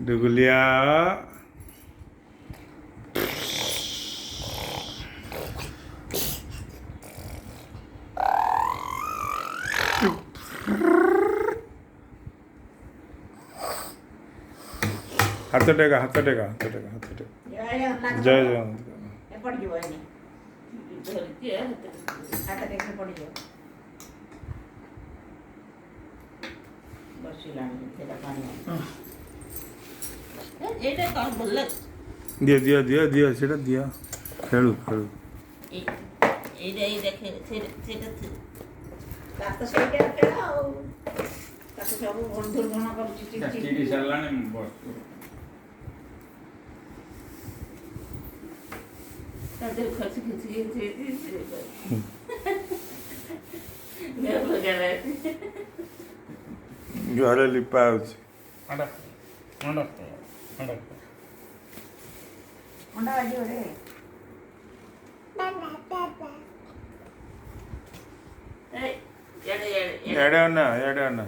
डुगलिया हाथ टेका हाथ टेका हाथ टेका हाथ टेका जय जगन्नाथ ପଡ଼ିଯିବ ଏଇନେ ହାତ ଦେଖି ପଡ଼ିଯିବ ବସିଲାଣି ସେଟା ପାଣି ଏଇଟା କଣ ଭଲ ଲାଗେ दिया दिया दिया दिया सेटा दिया खेलु खेलु ଏଇଟା ସେଇଟା ତାର ତ ସେଇଟା ଖେଳ ଆଉ ତାକୁ ସବୁ ଦୁର୍ଘଣ କରୁଛି ଚିଡ଼ି ସାରିଲାଣି ବସ ତା ଦେହରେ ଖସି ଖସି ଘରେ ଲିପା ହେଉଛି ଅଣ୍ଡା ବାଜିବ ରେ ଏଡ଼େ ଅନା ଏଡ଼େ ଅନା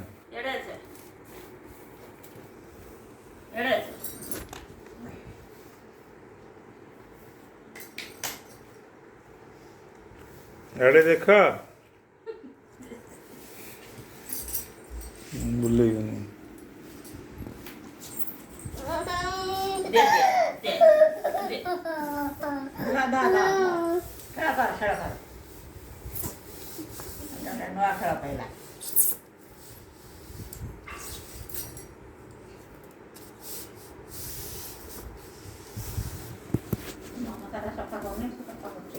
एड़े देखा बुले ଖେଳ କର ନୂଆ ଖେଳ ପାଇଲା